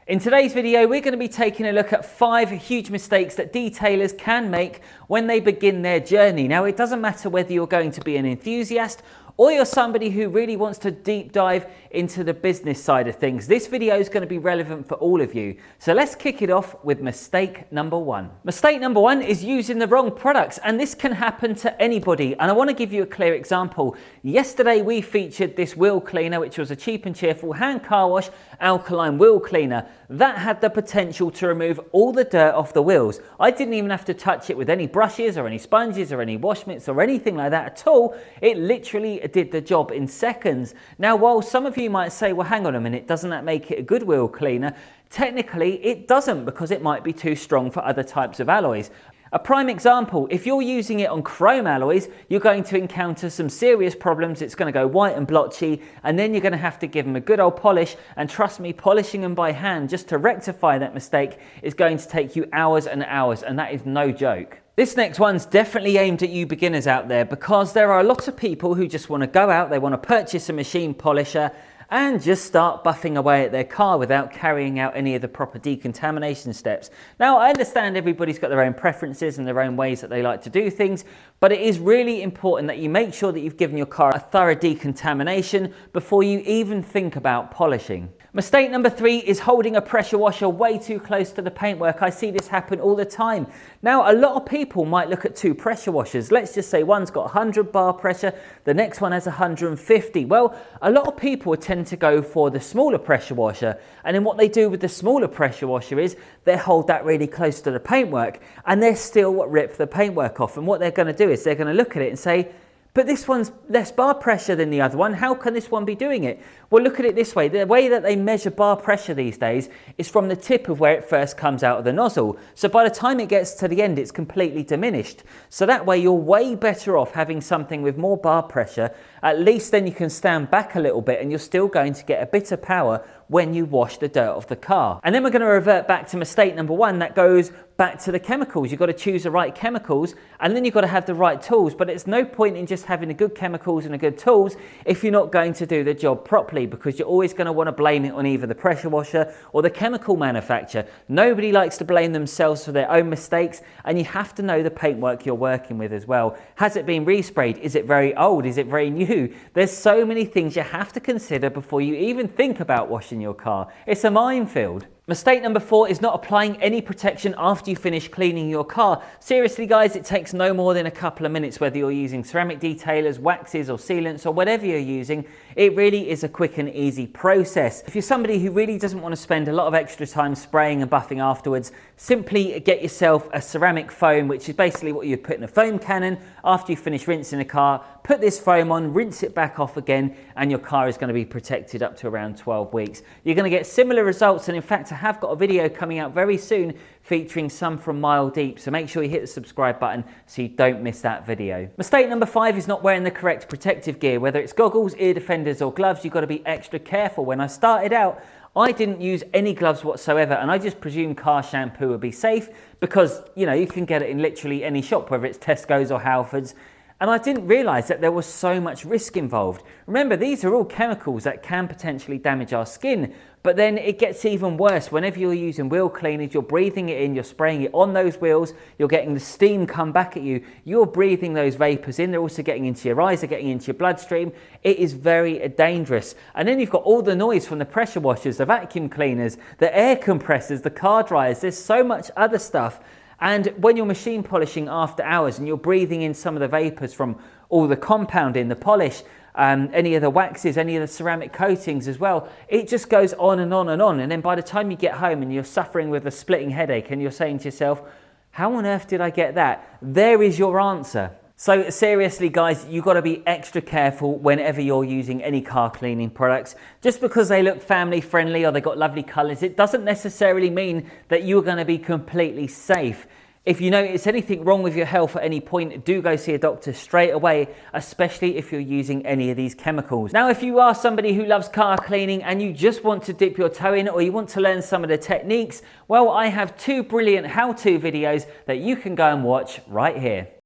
In today's video, we're going to be taking a look at 5 huge mistakes that detailers can make when they begin their journey. Now, it doesn't matter whether you're going to be an enthusiast or you're somebody who really wants to deep dive into the business side of things. This video is going to be relevant for all of you. So let's kick it off with mistake number 1. Mistake number 1 is using the wrong products, and this can happen to anybody. And I want to give you a clear example. Yesterday we featured this wheel cleaner, which was a cheap and cheerful hand car wash alkaline wheel cleaner. That had the potential to remove all the dirt off the wheels. I didn't even have to touch it with any brushes or any sponges or any wash mitts or anything like that at all. It literally did the job in seconds. Now, while some of you might say, well, hang on a minute, doesn't that make it a good wheel cleaner? Technically, it doesn't, because it might be too strong for other types of alloys. A prime example, if you're using it on chrome alloys, you're going to encounter some serious problems. It's going to go white and blotchy, and then you're going to have to give them a good old polish. And trust me, polishing them by hand just to rectify that mistake is going to take you hours and hours, and that is no joke. This next one's definitely aimed at you beginners out there, because there are a lot of people who just want to go out, they want to purchase a machine polisher and just start buffing away at their car without carrying out any of the proper decontamination steps. Now, I understand everybody's got their own preferences and their own ways that they like to do things, but it is really important that you make sure that you've given your car a thorough decontamination before you even think about polishing. Mistake number 3 is holding a pressure washer way too close to the paintwork. I see this happen all the time. Now, a lot of people might look at 2 pressure washers. Let's just say one's got 100 bar pressure, the next one has 150. Well, a lot of people tend to go for the smaller pressure washer, and then what they do with the smaller pressure washer is they hold that really close to the paintwork, and they still rip the paintwork off. And what they're going to do is they're going to look at it and say, but this one's less bar pressure than the other one. How can this one be doing it? Well, look at it this way. The way that they measure bar pressure these days is from the tip of where it first comes out of the nozzle. So by the time it gets to the end, it's completely diminished. So that way you're way better off having something with more bar pressure. At least then you can stand back a little bit and you're still going to get a bit of power when you wash the dirt off the car. And then we're going to revert back to mistake number 1. That goes back to the chemicals. You've got to choose the right chemicals, and then you've got to have the right tools. But it's no point in just having the good chemicals and the good tools if you're not going to do the job properly, because you're always going to want to blame it on either the pressure washer or the chemical manufacturer. Nobody likes to blame themselves for their own mistakes, and you have to know the paintwork you're working with as well. Has it been resprayed? Is it very old? Is it very new? There's so many things you have to consider before you even think about washing your car. It's a minefield. Mistake number 4 is not applying any protection after you finish cleaning your car. Seriously guys, it takes no more than a couple of minutes, whether you're using ceramic detailers, waxes or sealants or whatever you're using. It really is a quick and easy process. If you're somebody who really doesn't want to spend a lot of extra time spraying and buffing afterwards, simply get yourself a ceramic foam, which is basically what you'd put in a foam cannon. After you finish rinsing the car, put this foam on, rinse it back off again, and your car is going to be protected up to around 12 weeks. You're going to get similar results, and in fact I have got a video coming out very soon featuring some from Mile Deep, so make sure you hit the subscribe button so you don't miss that video. Mistake number 5 is not wearing the correct protective gear. Whether it's goggles, ear defenders or gloves, you've got to be extra careful. When I started out, I didn't use any gloves whatsoever, and I just presumed car shampoo would be safe because, you know, you can get it in literally any shop, whether it's Tesco's or Halfords. And I didn't realise that there was so much risk involved. Remember, these are all chemicals that can potentially damage our skin. But then it gets even worse. Whenever you're using wheel cleaners, you're breathing it in, you're spraying it on those wheels, you're getting the steam come back at you, you're breathing those vapours in, they're also getting into your eyes, they're getting into your bloodstream. It is very dangerous. And then you've got all the noise from the pressure washers, the vacuum cleaners, the air compressors, the car dryers. There's so much other stuff. And when you're machine polishing after hours and you're breathing in some of the vapours from all the compounding, the polish, any of the waxes, any of the ceramic coatings as well, it just goes on and on and on. And then by the time you get home and you're suffering with a splitting headache and you're saying to yourself, how on earth did I get that? There is your answer. So seriously guys, you've got to be extra careful whenever you're using any car cleaning products. Just because they look family friendly or they've got lovely colours, it doesn't necessarily mean that you're going to be completely safe. If you notice anything wrong with your health at any point, do go see a doctor straight away, especially if you're using any of these chemicals. Now, if you are somebody who loves car cleaning and you just want to dip your toe in, or you want to learn some of the techniques, well, I have 2 brilliant how-to videos that you can go and watch right here.